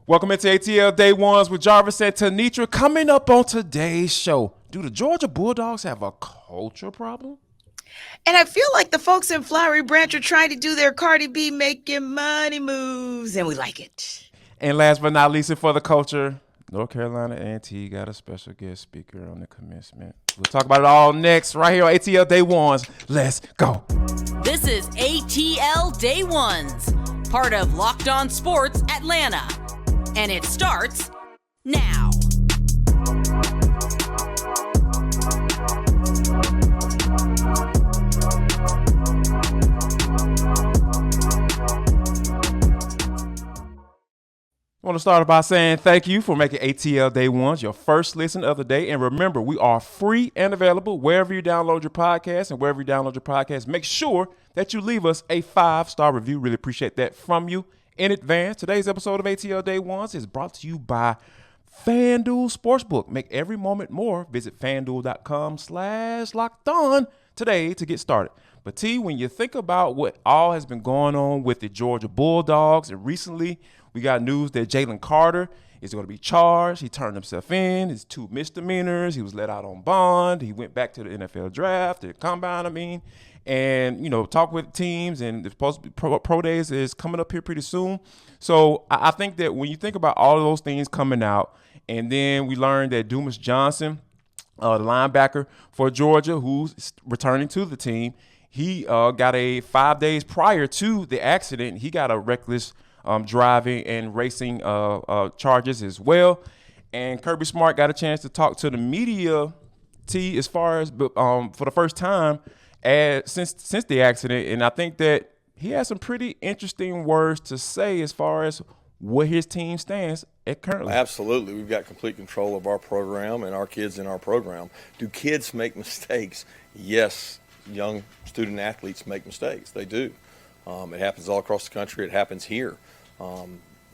Welcome into ATL Day Ones with Jarvis and Tenitra. Coming up on today's show, do the Georgia Bulldogs have a culture problem? And I feel like the folks in Flowery Branch are trying to do their Cardi B making money moves, and we like it. And last but not least, for the culture, North Carolina A&T got a special guest speaker on the commencement. We'll talk about it all next, right here on ATL Day Ones. Let's go. This is ATL Day Ones, part of Locked On Sports Atlanta. And it starts now. I want to start by saying thank you for making ATL Day Ones your first listen of the day. And remember, we are free and available wherever you download your podcast. And wherever you download your podcast, make sure that you leave us a 5-star review. Really appreciate that from you in advance. Today's episode of ATL Day Ones is brought to you by FanDuel Sportsbook. Make every moment more. Visit FanDuel.com/lockedon today to get started. But T, when you think about what all has been going on with the Georgia Bulldogs, and recently we got news that Jalen Carter is going to be charged. He turned himself in. His 2 misdemeanors. He was let out on bond. He went back to the NFL draft, the combine, and, talk with teams, and the supposed to be pro days is coming up here pretty soon. So I think that when you think about all of those things coming out, and then we learned that Dumas Johnson, the linebacker for Georgia, who's returning to the team, he got 5 days prior to the accident, he got a reckless driving and racing charges as well. And Kirby Smart got a chance to talk to the media, T, as far as for the first time since the accident. And I think that he has some pretty interesting words to say as far as where his team stands at currently. Absolutely. We've got complete control of our program and our kids in our program. Do kids make mistakes? Yes, young student athletes make mistakes. They do. It happens all across the country. It happens here.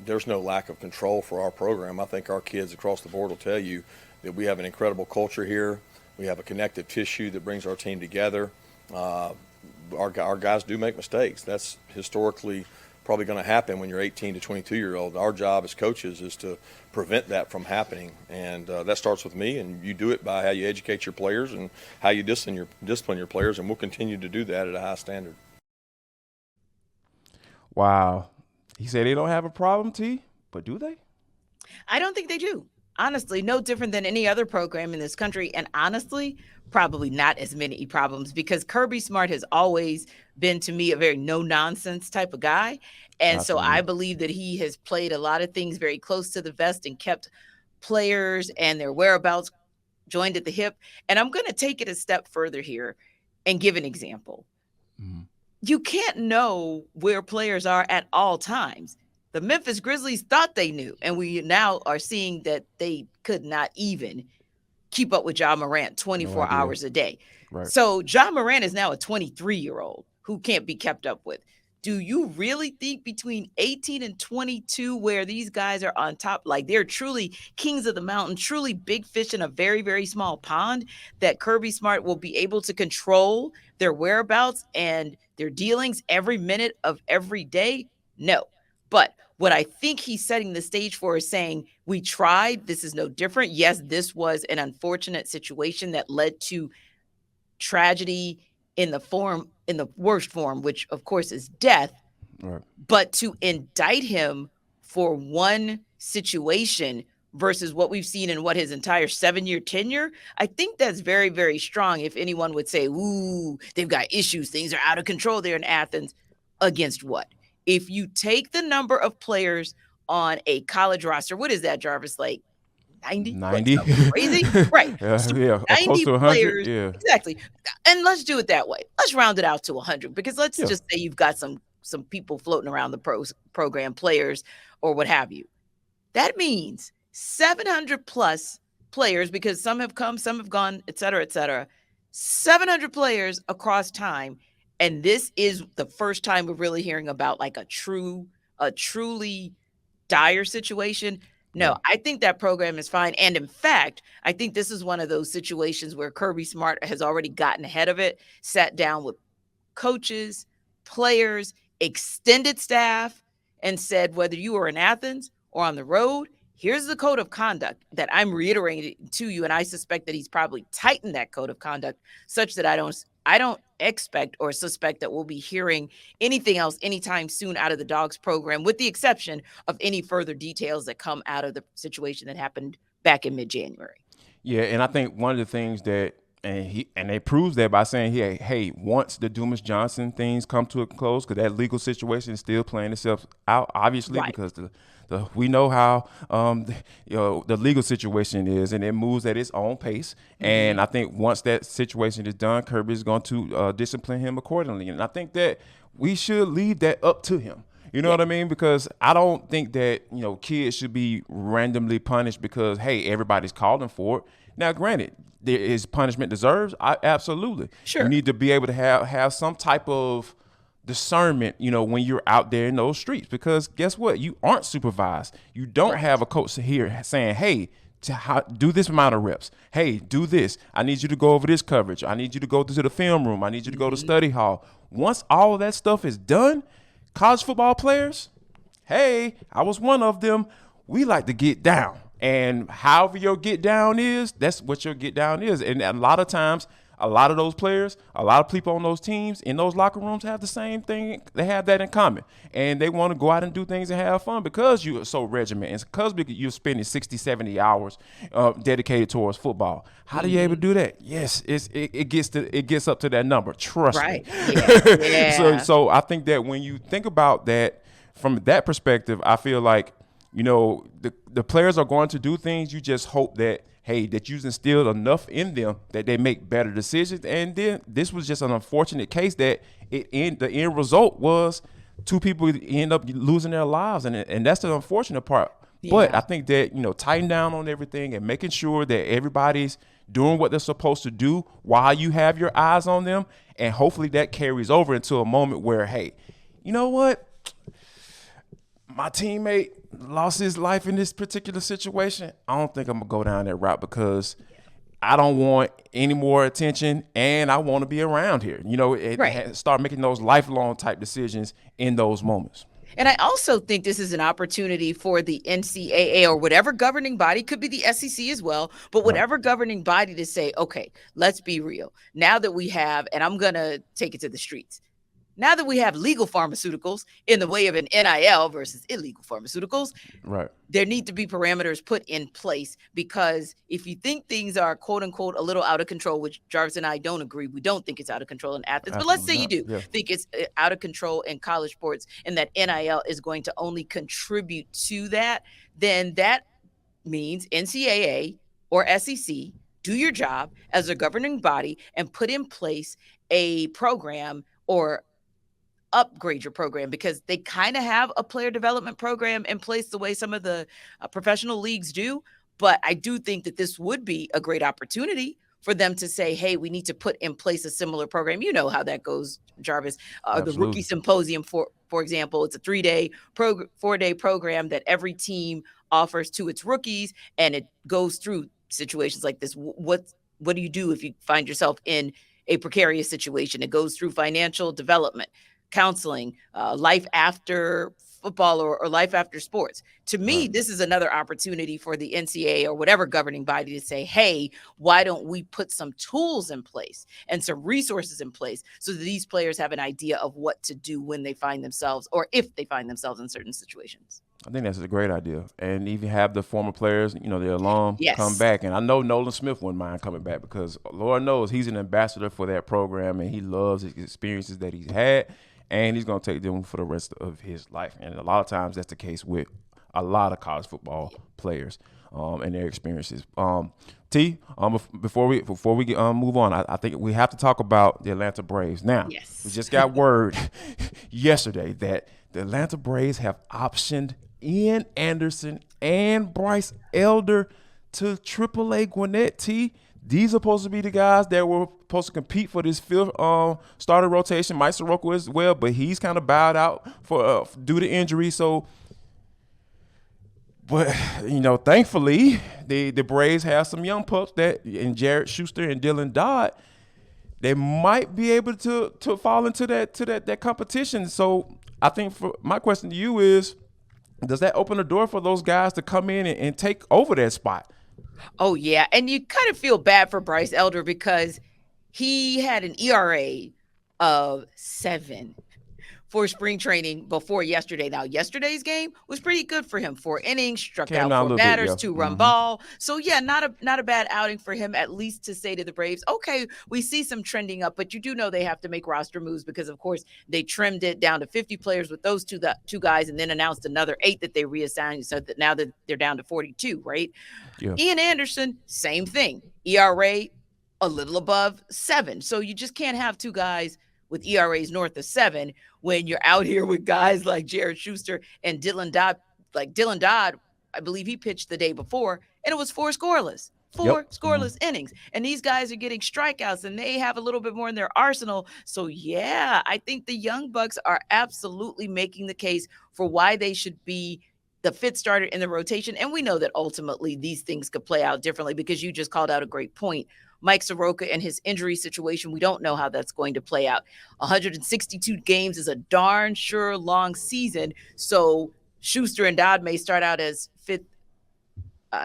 There's no lack of control for our program. I think our kids across the board will tell you that we have an incredible culture here. We have a connective tissue that brings our team together. Our guys do make mistakes. That's historically probably going to happen when you're 18 to 22-year-old. Our job as coaches is to prevent that from happening, and that starts with me, and you do it by how you educate your players and how you discipline your players, and we'll continue to do that at a high standard. Wow. He said they don't have a problem, T, but do they? I don't think they do. Honestly, no different than any other program in this country. And honestly, probably not as many problems, because Kirby Smart has always been, to me, a very no-nonsense type of guy. And Absolutely. So I believe that he has played a lot of things very close to the vest and kept players and their whereabouts joined at the hip. And I'm going to take it a step further here and give an example. Mm-hmm. You can't know where players are at all times. The Memphis Grizzlies thought they knew, and we now are seeing that they could not even keep up with Ja Morant 24 hours a day. Right. So Ja Morant is now a 23-year-old who can't be kept up with. Do you really think between 18 and 22, where these guys are on top, like they're truly kings of the mountain, truly big fish in a very, very small pond, that Kirby Smart will be able to control their whereabouts and their dealings every minute of every day? No. But what I think he's setting the stage for is saying, we tried, this is no different. Yes, this was an unfortunate situation that led to tragedy in the worst form, which of course is death. Right. But to indict him for one situation versus what we've seen in his entire 7-year tenure, I think that's very, very strong. If anyone would say, ooh, they've got issues, things are out of control there in Athens, against what? If you take the number of players on a college roster, what is that, Jarvis? Like 90? Crazy? Right. So 90 players. Yeah. Exactly. And let's do it that way. Let's round it out to 100, because let's just say you've got some people floating around the program, players or what have you. That means 700 plus players, because some have come, some have gone, et cetera, 700 players across time. And this is the first time we're really hearing about like a truly dire situation. No, I think that program is fine. And in fact, I think this is one of those situations where Kirby Smart has already gotten ahead of it, sat down with coaches, players, extended staff, and said, whether you are in Athens or on the road, here's the code of conduct that I'm reiterating to you. And I suspect that he's probably tightened that code of conduct such that I don't expect or suspect that we'll be hearing anything else anytime soon out of the Dogs program, with the exception of any further details that come out of the situation that happened back in mid-January. Yeah, and I think one of the things that and they proves that by saying, hey, once the Dumas Johnson things come to a close, because that legal situation is still playing itself out, obviously, because we know how the legal situation is, and it moves at its own pace. Mm-hmm. And I think once that situation is done, Kirby is going to discipline him accordingly. And I think that we should leave that up to him. You know what I mean? Because I don't think that, kids should be randomly punished because, hey, everybody's calling for it. Now, granted, there is punishment deserves. Absolutely. Sure. You need to be able to have some type of discernment, when you're out there in those streets, because guess what? You aren't supervised. You don't have a coach here saying, hey, do this amount of reps. Hey, do this. I need you to go over this coverage. I need you to go to the film room. I need you to go to study hall. Once all of that stuff is done, college football players, hey, I was one of them. We like to get down. And however your get down is, that's what your get down is. And a lot of times, a lot of those players, a lot of people on those teams in those locker rooms have the same thing. They have that in common. And they want to go out and do things and have fun because you are so regimented. And because you're spending 60, 70 hours dedicated towards football. How do you able to do that? Yes, it gets up to that number. Trust me. Yeah. So I think that when you think about that from that perspective, I feel like, the players are going to do things. You just hope that, hey, that you've instilled enough in them that they make better decisions. And then this was just an unfortunate case that the end result was two people end up losing their lives. And that's the unfortunate part. Yeah. But I think that, tighten down on everything and making sure that everybody's doing what they're supposed to do while you have your eyes on them. And hopefully that carries over into a moment where, hey, you know what? My teammate lost his life in this particular situation. I don't think I'm going to go down that route because I don't want any more attention and I want to be around here. Start making those lifelong type decisions in those moments. And I also think this is an opportunity for the NCAA or whatever governing body, could be the SEC as well, but whatever governing body to say, okay, let's be real. Now that we have, and I'm going to take it to the streets. Now that we have legal pharmaceuticals in the way of an NIL versus illegal pharmaceuticals, there need to be parameters put in place, because if you think things are, quote unquote, a little out of control, which Jarvis and I don't agree, we don't think it's out of control in Athens, but let's say you do think it's out of control in college sports and that NIL is going to only contribute to that, then that means NCAA or SEC, do your job as a governing body and put in place a program or upgrade your program, because they kind of have a player development program in place the way some of the professional leagues do. But I do think that this would be a great opportunity for them to say, hey, we need to put in place a similar program. You know how that goes, Jarvis. The Rookie Symposium, for example, it's a 4-day program that every team offers to its rookies, and it goes through situations like this. What do you do if you find yourself in a precarious situation? It goes through financial development, counseling, life after football or life after sports. To me, this is another opportunity for the NCAA or whatever governing body to say, hey, why don't we put some tools in place and some resources in place so that these players have an idea of what to do when they find themselves, or if they find themselves in certain situations. I think that's a great idea. And even have the former players, the alum, come back. And I know Nolan Smith wouldn't mind coming back, because Lord knows he's an ambassador for that program and he loves his experiences that he's had. And he's going to take them for the rest of his life. And a lot of times that's the case with a lot of college football players and their experiences. Before we move on, I think we have to talk about the Atlanta Braves. Now, we just got word yesterday that the Atlanta Braves have optioned Ian Anderson and Bryce Elder to Triple A Gwinnett. These are supposed to be the guys that were supposed to compete for this fifth starter rotation. Mike Soroka as well, but he's kind of bowed out for due to injury. So, but thankfully, the Braves have some young pups and Jared Schuster and Dylan Dodd. They might be able to fall into that competition. So, I think my question to you is, does that open the door for those guys to come in and take over that spot? Oh, yeah. And you kind of feel bad for Bryce Elder because he had an ERA of 7 for spring training before yesterday. Now, yesterday's game was pretty good for him. 4 innings, struck out 4 batters, 2-run ball. So, yeah, not a bad outing for him, at least to say to the Braves, okay, we see some trending up, but you do know they have to make roster moves because, of course, they trimmed it down to 50 players with those two guys and then announced another 8 that they reassigned, so that now that they're down to 42, right? Yeah. Ian Anderson, same thing. ERA a little above 7. So you just can't have 2 guys with ERAs north of 7 when you're out here with guys like Jared Schuster and Dylan Dodd. Like Dylan Dodd, I believe he pitched the day before, and it was 4 scoreless. 4 scoreless innings. And these guys are getting strikeouts, and they have a little bit more in their arsenal. So, yeah, I think the Young Bucks are absolutely making the case for why they should be the 5th starter in the rotation. And we know that ultimately these things could play out differently because you just called out a great point. Mike Soroka and his injury situation, we don't know how that's going to play out. 162 games is a darn sure long season. So Schuster and Dodd may start out as 5th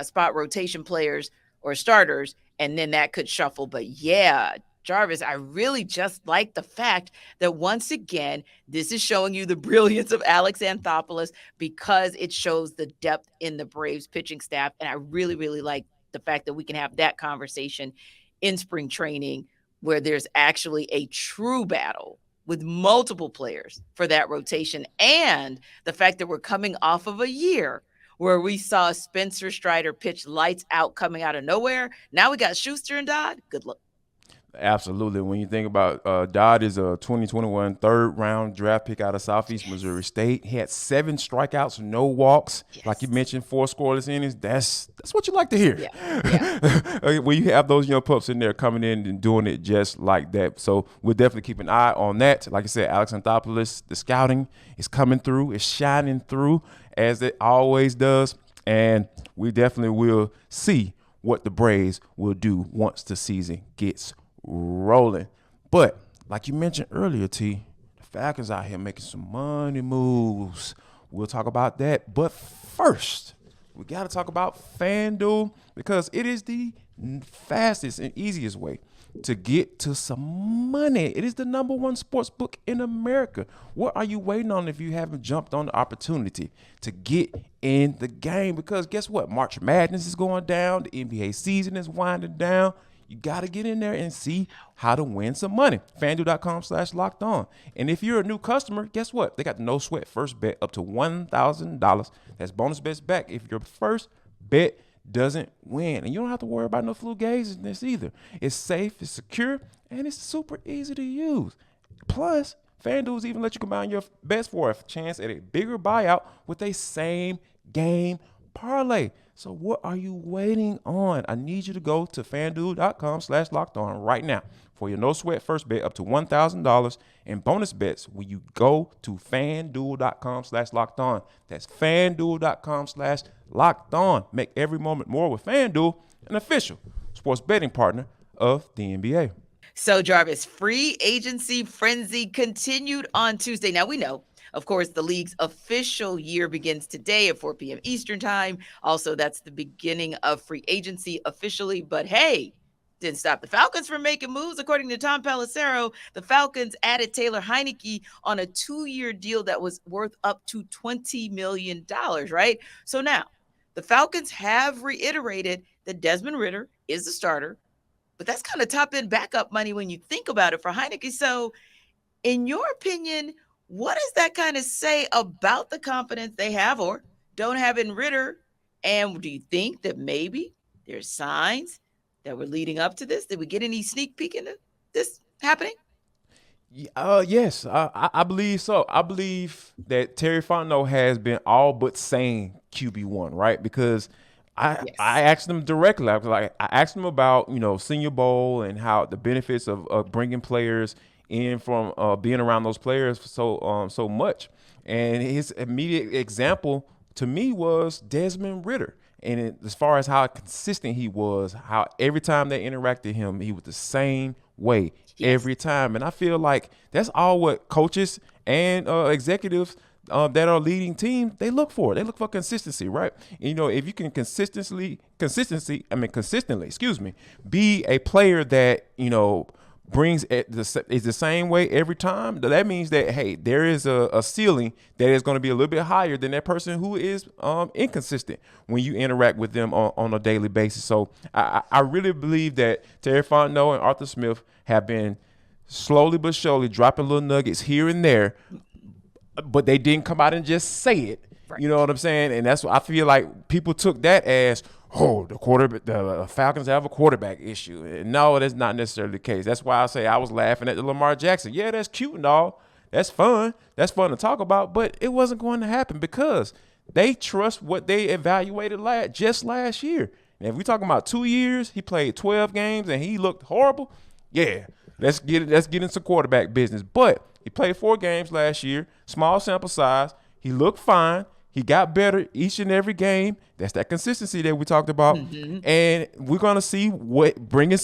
spot rotation players or starters, and then that could shuffle. But yeah, Jarvis, I really just like the fact that once again, this is showing you the brilliance of Alex Anthopoulos because it shows the depth in the Braves pitching staff. And I really, really like the fact that we can have that conversation in spring training where there's actually a true battle with multiple players for that rotation. And the fact that we're coming off of a year where we saw Spencer Strider pitch lights out coming out of nowhere. Now we got Schuster and Dodd. Good luck. Absolutely. When you think about Dodd is a 2021 third-round draft pick out of Southeast Missouri State. He had 7 strikeouts, no walks. Like you mentioned, 4 scoreless innings. That's what you like to hear. Yeah. When you have those young pups in there coming in and doing it just like that. So we'll definitely keep an eye on that. Like I said, Alex Anthopoulos, the scouting is coming through. It's shining through as it always does. And we definitely will see what the Braves will do once the season gets rolling. But like you mentioned earlier, T, the Falcons out here making some money moves. We'll talk about that. But first, we got to talk about FanDuel because it is the fastest and easiest way to get to some money. It is the #1 sports book in America. What are you waiting on if you haven't jumped on the opportunity to get in the game? Because guess what? March Madness is going down. The NBA season is winding down. You got to get in there and see how to win some money. FanDuel.com/lockedon. And if you're a new customer, guess what? They got the no sweat first bet up to $1,000. That's bonus bets back if your first bet doesn't win. And you don't have to worry about no fugazi in this either. It's safe, it's secure, and it's super easy to use. Plus, FanDuel's even let you combine your bets for a chance at a bigger buyout with a same game parlay. So what are you waiting on? I need you to go to FanDuel.com/lockedon right now for your no sweat first bet up to $1,000 and bonus bets when you go to FanDuel.com/lockedon. That's FanDuel.com/lockedon. Make every moment more with FanDuel, an official sports betting partner of the NBA. So Jarvis, free agency frenzy continued on Tuesday. Now we know, of course, the league's official year begins today at 4 p.m. Eastern time. Also, that's the beginning of free agency officially. But hey, didn't stop the Falcons from making moves. According to Tom Pelissero, the Falcons added Taylor Heinicke on a 2-year deal that was worth up to $20 million, right? So now the Falcons have reiterated that Desmond Ridder is the starter, but that's kind of top-end backup money when you think about it for Heinicke. So in your opinion, what does that kind of say about the confidence they have or don't have in Ridder? And do you think that maybe there's signs that we're leading up to this? Did we get any sneak peek into this happening? Yes, I believe so. I believe that Terry Fontenot has been all but saying QB1, right? Because I asked him directly. I asked him about, Senior Bowl and how the benefits of bringing players in from being around those players so much. And his immediate example to me was Desmond Ridder. And as far as how consistent he was, how every time they interacted him, he was the same way every time. And I feel like that's all what coaches and executives that are leading teams, they look for it. They look for consistency, right? And, if you can consistently, be a player that, brings it is the same way every time, that means that, hey, there is a ceiling that is going to be a little bit higher than that person who is inconsistent when you interact with them on a daily basis. So I really believe that Terry Fontenot and Arthur Smith have been slowly but surely dropping little nuggets here and there, but they didn't come out and just say it. Right. You know what I'm saying? And that's what I feel like people took that as, the Falcons have a quarterback issue. And no, that's not necessarily the case. That's why I say I was laughing at the Lamar Jackson. Yeah, that's cute and all. That's fun. That's fun to talk about. But it wasn't going to happen because they trust what they evaluated just last year. And if we're talking about 2 years, he played 12 games and he looked horrible. Yeah, let's get into quarterback business. But he played 4 games last year, small sample size. He looked fine. He got better each and every game. That's that consistency that we talked about. Mm-hmm. And we're going to see bringing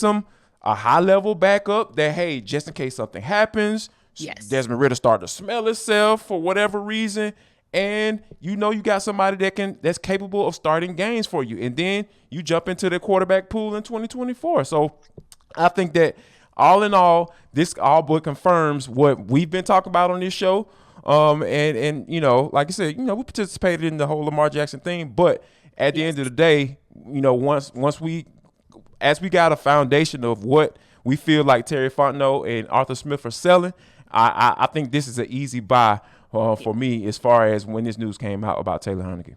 a high-level backup that, hey, just in case something happens, yes, Desmond Ridder started to smell itself for whatever reason, and you got somebody that's capable of starting games for you. And then you jump into the quarterback pool in 2024. So I think that all in all, this all but confirms what we've been talking about on this show. And like I said, we participated in the whole Lamar Jackson thing, but at the end of the day, once we got a foundation of what we feel like Terry Fontenot and Arthur Smith are selling, I think this is an easy buy for me as far as when this news came out about Taylor Heinicke.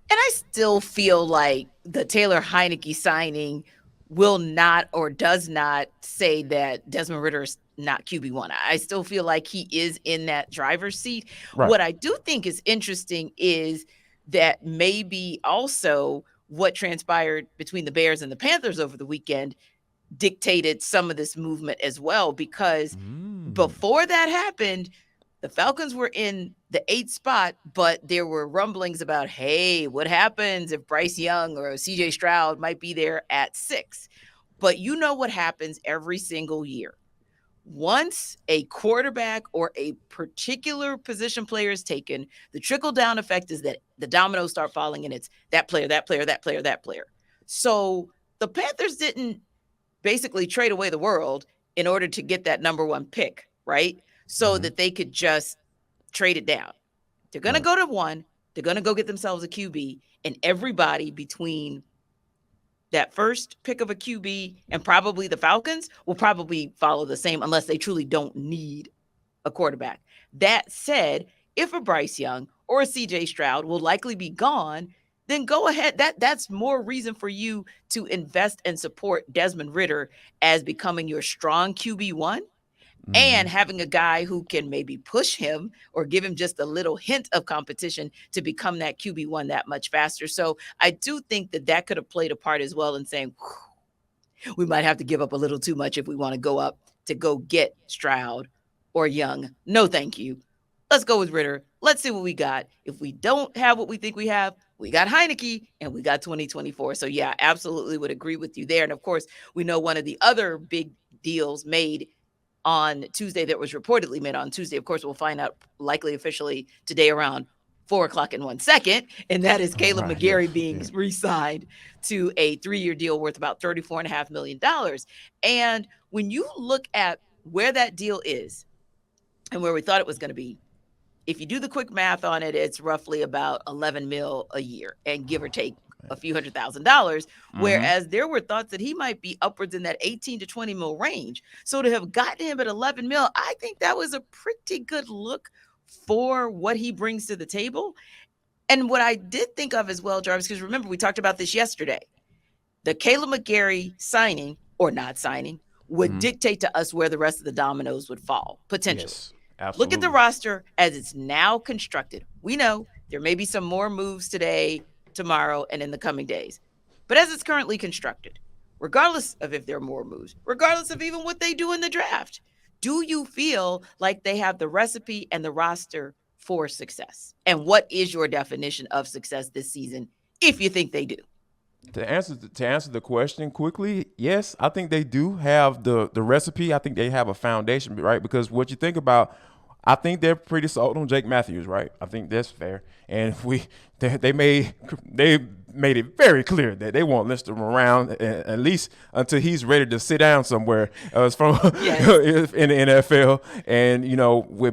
And I still feel like the Taylor Heinicke signing will not or does not say that Desmond Ridder is not QB1. I still feel like he is in that driver's seat. Right. What I do think is interesting is that maybe also what transpired between the Bears and the Panthers over the weekend dictated some of this movement as well, because before that happened, the Falcons were in the 8th spot, but there were rumblings about, hey, what happens if Bryce Young or CJ Stroud might be there at 6? But you know what happens every single year. Once a quarterback or a particular position player is taken, the trickle-down effect is that the dominoes start falling, and it's that player, that player, that player, that player. So the Panthers didn't basically trade away the world in order to get that number 1 pick, right? So that they could just trade it down. They're going to go to 1. They're going to go get themselves a QB, and everybody between that first pick of a QB and probably the Falcons will probably follow the same unless they truly don't need a quarterback. That said, if a Bryce Young or a CJ Stroud will likely be gone, then go ahead. That's more reason for you to invest and support Desmond Ridder as becoming your strong QB1. And having a guy who can maybe push him or give him just a little hint of competition to become that QB1 that much faster. So I do think that could have played a part as well in saying, we might have to give up a little too much if we want to go up to go get Stroud or Young. No, thank you. Let's go with Ridder. Let's see what we got. If we don't have what we think we have, we got Heinicke and we got 2024. So yeah, absolutely would agree with you there. And of course, we know one of the other big deals made on Tuesday that was reportedly made on Tuesday. Of course, we'll find out likely officially today around 4:01, and that is Kaleb McGary being re-signed to a 3-year deal worth about $34.5 million. And when you look at where that deal is and where we thought it was going to be, if you do the quick math on it, it's roughly about $11 million a year, and give or take a few $100,000, whereas there were thoughts that he might be upwards in that 18 to 20 mil range. So to have gotten him at 11 mil, I think that was a pretty good look for what he brings to the table. And what I did think of as well, Jarvis, because remember, we talked about this yesterday, the Kaleb McGary signing or not signing would dictate to us where the rest of the dominoes would fall, potentially. Yes, absolutely. Look at the roster as it's now constructed. We know there may be some more moves today, tomorrow, and in the coming days. But as it's currently constructed, regardless of if there are more moves, regardless of even what they do in the draft, do you feel like they have the recipe and the roster for success? And what is your definition of success this season, if you think they do? To answer the question quickly, yes, I think they do have the recipe. I think they have a foundation, right? Because what you think about, I think they're pretty sold on Jake Matthews, right? I think that's fair. And they made it very clear that they won't list him around at least until he's ready to sit down somewhere from Yes. in the NFL. And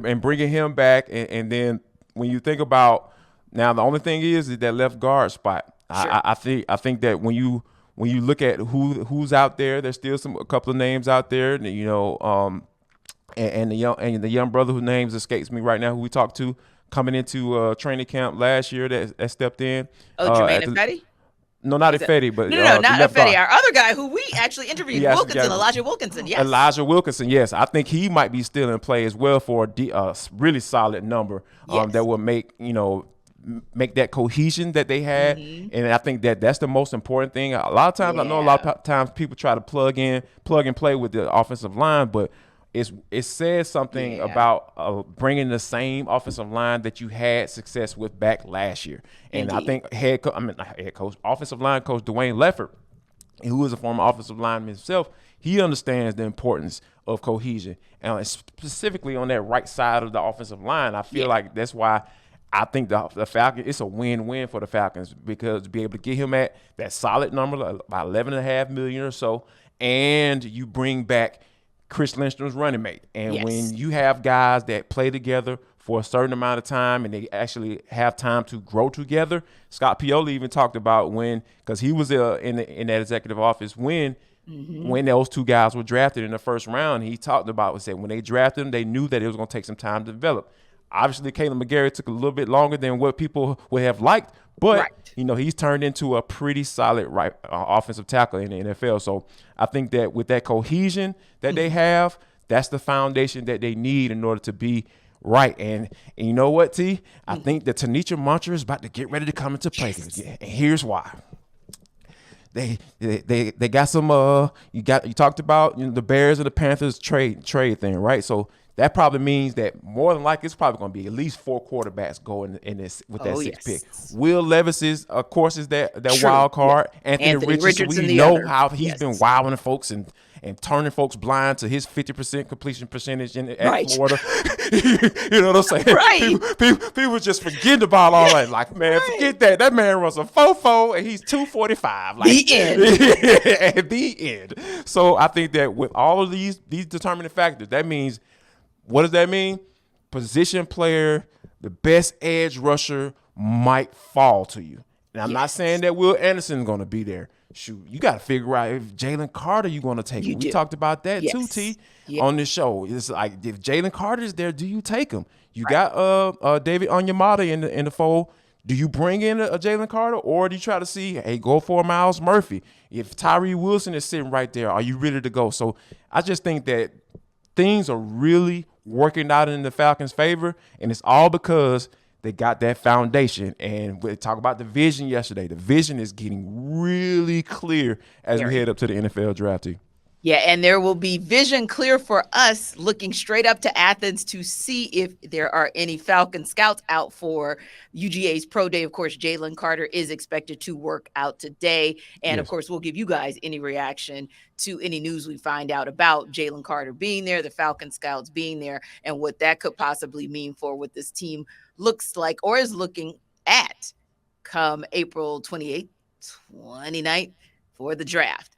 and bringing him back, and then when you think about now, the only thing is that left guard spot. Sure. I think that when you look at who's out there, there's still a couple of names out there. And the young brother whose names escapes me right now, who we talked to coming into training camp last year that stepped in. Jermaine Ifedi? No, not Ifedi, but no, not Ifedi. Our other guy who we actually interviewed, Yes, Wilkinson, yeah. Elijah Wilkinson. Yes, Elijah Wilkinson. Yes, I think he might be still in play as well for a really solid number Yes. that will make that cohesion that they had. And I think that's the most important thing. A lot of times, I know a lot of times people try to plug and play with the offensive line, but it says something about bringing the same offensive line that you had success with back last year. And Indeed. I think offensive line coach Dwayne Leffert, who is a former offensive lineman himself, he understands the importance of cohesion, and specifically on that right side of the offensive line. I feel like that's why I think the Falcons, it's a win-win for the Falcons, because to be able to get him at that solid number, about $11.5 million or so, and you bring back Chris Lindstrom's running mate. And when you have guys that play together for a certain amount of time and they actually have time to grow together, Scott Pioli even talked about because he was in that executive office when those two guys were drafted in the first round. He talked about said when they drafted them, they knew that it was going to take some time to develop. Obviously, Kaleb McGary took a little bit longer than what people would have liked, but he's turned into a pretty solid offensive tackle in the NFL. So I think that with that cohesion that they have, that's the foundation that they need in order to be right. And you know what, T? I think that Tenitra mantra is about to get ready to come into play. And here's why. They got some you talked about the Bears and the Panthers trade thing, right? So that probably means that more than likely it's probably going to be at least 4 quarterbacks going in this with that sixth pick. Will Levis is that wild card. Yeah. Anthony Richardson, we know how he's been wilding folks and turning folks blind to his 50% completion percentage at Florida. You know what I'm saying? Right. People just forget about all that. Like, man, forget that. That man runs a 4.4 and he's 245. Like, the end. At the end. So I think that with all of these determining factors, that means, what does that mean? Position player, the best edge rusher might fall to you. And I'm not saying that Will Anderson is going to be there. Shoot, you got to figure out if Jalen Carter you're going to take him. We talked about that too, T, on this show. It's like, if Jalen Carter is there, do you take him? You got David Onyemata in the fold. Do you bring in a Jalen Carter, or do you try to see, hey, go for Miles Murphy? If Tyree Wilson is sitting right there, are you ready to go? So I just think that things are really working out in the Falcons' favor, and it's all because they got that foundation. And we talked about the vision yesterday. The vision is getting really clear as we head up to the NFL draft. Yeah, and there will be vision clear for us looking straight up to Athens to see if there are any Falcon scouts out for UGA's Pro Day. Of course, Jalen Carter is expected to work out today. And, of course, we'll give you guys any reaction to any news we find out about Jalen Carter being there, the Falcon scouts being there, and what that could possibly mean for what this team looks like or is looking at come April 28th, 29th for the draft.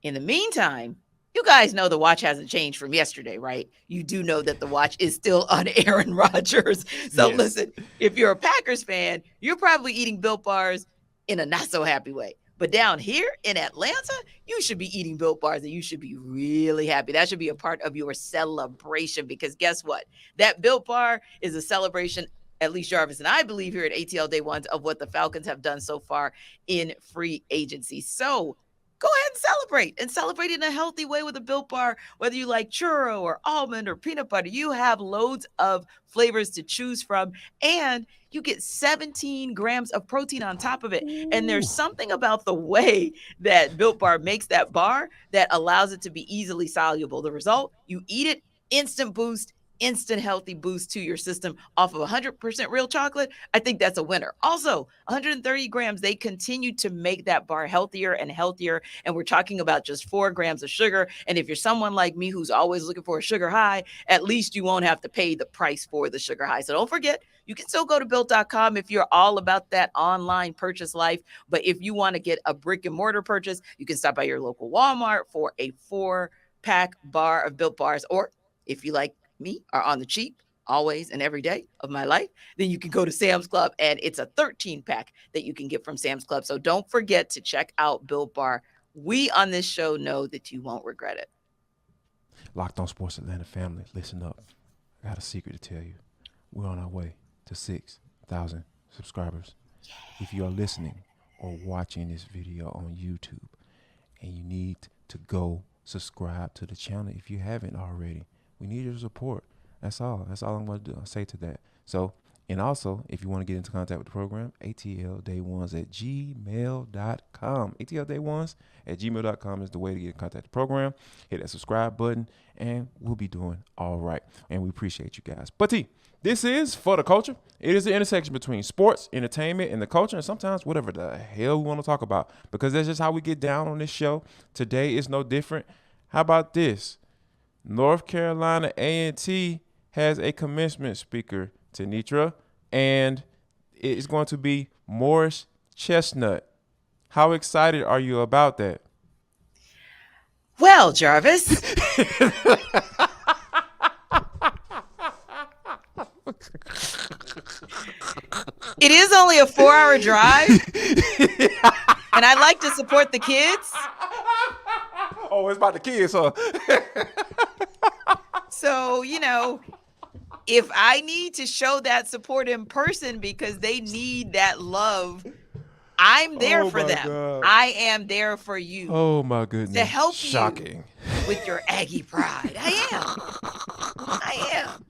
In the meantime, you guys know the watch hasn't changed from yesterday, right? You do know that the watch is still on Aaron Rodgers. So listen, if you're a Packers fan, you're probably eating Built Bars in a not so happy way. But down here in Atlanta, you should be eating Built Bars and you should be really happy. That should be a part of your celebration, because guess what? That Built Bar is a celebration, at least Jarvis and I believe here at ATL Day Ones, of what the Falcons have done so far in free agency. So go ahead and celebrate in a healthy way with a Built Bar. Whether you like churro or almond or peanut butter, you have loads of flavors to choose from, and you get 17 grams of protein on top of it. Ooh. And there's something about the way that Built Bar makes that bar that allows it to be easily soluble. The result, you eat it, instant boost, instant healthy boost to your system off of 100% real chocolate, I think that's a winner. Also, 130 grams, they continue to make that bar healthier and healthier. And we're talking about just 4 grams of sugar. And if you're someone like me who's always looking for a sugar high, at least you won't have to pay the price for the sugar high. So don't forget, you can still go to built.com if you're all about that online purchase life. But if you want to get a brick and mortar purchase, you can stop by your local Walmart for a 4-pack bar of Built Bars. Or if you like me are on the cheap always and every day of my life, then you can go to Sam's Club, and it's a 13-pack that you can get from Sam's Club. So don't forget to check out Built Bar. We on this show know that you won't regret it. Locked On Sports Atlanta family, listen up. I got a secret to tell you. We're on our way to 6,000 subscribers. If you are listening or watching this video on YouTube and you need to go subscribe to the channel if you haven't already, we need your support. That's all. That's all I'm going to do. I'll say to that. So, and also, if you want to get into contact with the program, atlday1s@gmail.com. atlday1s@gmail.com is the way to get in contact with the program. Hit that subscribe button, and we'll be doing all right. And we appreciate you guys. But T, this is For the Culture. It is the intersection between sports, entertainment, and the culture, and sometimes whatever the hell we want to talk about, because that's just how we get down on this show. Today is no different. How about this? North Carolina A&T has a commencement speaker, Tenitra, and it's going to be Morris Chestnut. How excited are you about that? Well, Jarvis. It is only a 4-hour drive, and I like to support the kids. Oh, it's about the kids, huh? So, if I need to show that support in person because they need that love, I'm there for them. God. I am there for you. Oh, my goodness. To help Shocking. you with your Aggie pride. I am.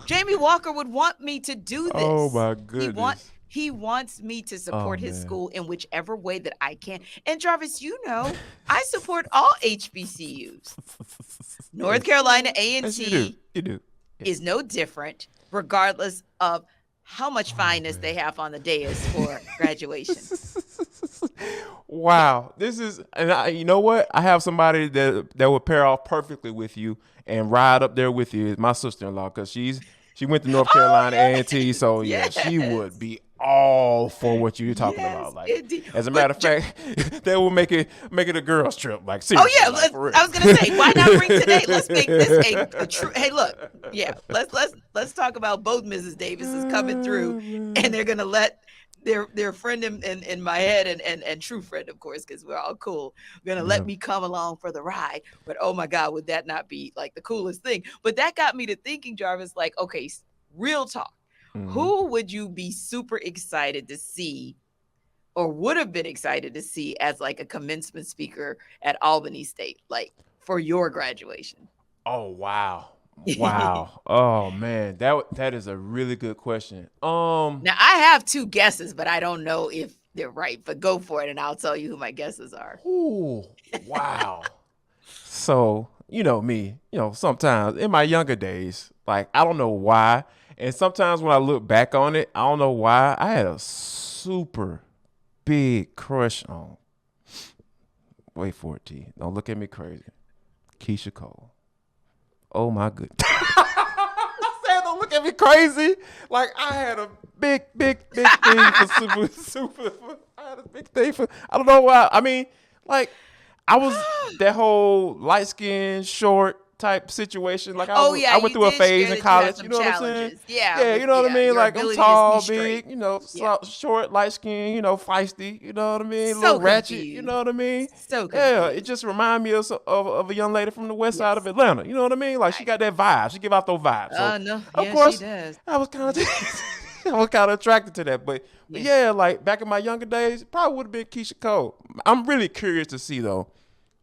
Jamie Walker would want me to do this. Oh, my goodness. He wants me to support his school in whichever way that I can. And Jarvis, I support all HBCUs. North Carolina A&T Yes, you do. is no different, regardless of how much fineness they have on the dais for graduation. Wow. This is, and you know what? I have somebody that would pair off perfectly with you and ride up there with you. Is my sister-in-law, because she went to North Carolina A&T, so yeah, she would be all for what you're talking about. Like, indeed. As a matter of fact, that will make it a girls trip. Like, seriously. Oh yeah, like, for real. I was gonna say, why not bring today? Let's make this a true. Hey, look, yeah, let's talk about both Mrs. Davises coming through, and they're gonna let their friend in my head and true friend, of course, because we're all cool, gonna let me come along for the ride. But oh my God, would that not be like the coolest thing? But that got me to thinking, Jarvis, like, okay, real talk. Who would you be super excited to see, or would have been excited to see as like a commencement speaker at Albany State, like for your graduation? Oh, wow. Oh man, that is a really good question. Now I have 2 guesses, but I don't know if they're right, but go for it and I'll tell you who my guesses are. Ooh, wow. So, me, sometimes in my younger days, like, I don't know why. And sometimes when I look back on it, I don't know why. I had a super big crush on, wait for it, T. Don't look at me crazy, Keisha Cole. Oh, my goodness. I said don't look at me crazy. Like, I had a big thing for super. I had a big thing for, I don't know why. I mean, like, I was that whole light-skinned, short type situation. Like, I went through a phase in college. You know what I'm saying? Yeah, you know what I mean? Like, I'm tall, big, short, light-skinned, feisty. You know what I mean? A little ratchet. You know what I mean? So confused. Yeah, it just reminded me of a young lady from the west side of Atlanta. You know what I mean? Like, she got that vibe. She give out those vibes. So, no. Of Yeah, course, she does. I was kind of attracted to that. But yeah, like back in my younger days, it probably would have been Keisha Cole. I'm really curious to see though,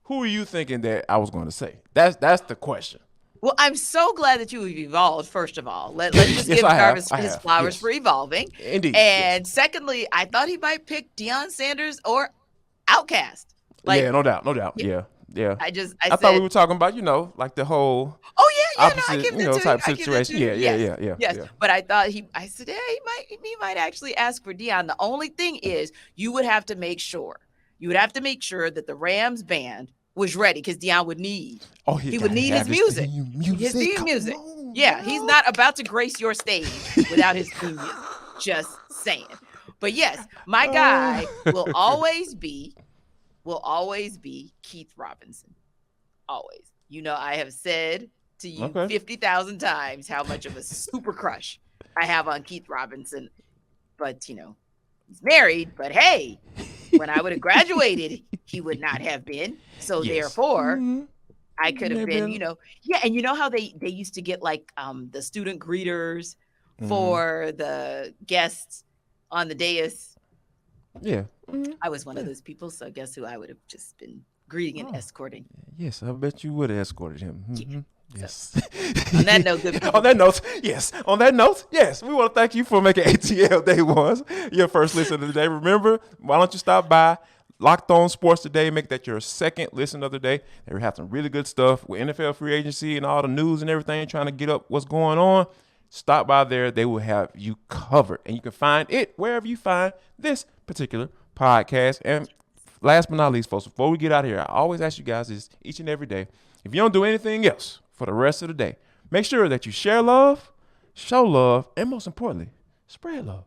who are you thinking that I was going to say? That's the question. Well, I'm so glad that you have evolved, first of all. Let's just give Jarvis his flowers for evolving. Indeed. And secondly, I thought he might pick Deion Sanders or Outkast. Like, yeah, no doubt. Yeah. I thought we were talking about, like the whole. Oh opposite, give you that know, to type I give that situation. to Yeah, you. yeah. Yes, but I thought I said, he might actually ask for Deion. The only thing is, you would have to make sure that the Rams band was ready, because Deion would need. He would need his music. His theme music. Yeah, he's not about to grace your stage without his theme music. Just saying. But yes, my guy will always be Keith Robinson. Always. You know, I have said to you 50,000 times how much of a super crush I have on Keith Robinson. But, you know, he's married. But hey, when I would have graduated, he would not have been. So therefore, I could have been, you know. Yeah, and you know how they used to get like the student greeters for the guests on the dais? Yeah. I was one of those people, so guess who I would have just been greeting and escorting. Yes, I bet you would have escorted him. Yeah. Yes. So, on that note, good people. On that note, yes. We want to thank you for making ATL Day Ones your first listen of the day. Remember, why don't you stop by Locked On Sports today? Make that your second listen of the day. They have some really good stuff with NFL free agency and all the news and everything, trying to get up what's going on. Stop by there. They will have you covered. And you can find it wherever you find this particular podcast. And last but not least, folks, before we get out of here, I always ask you guys this each and every day. If you don't do anything else for the rest of the day, make sure that you share love, show love, and most importantly, spread love.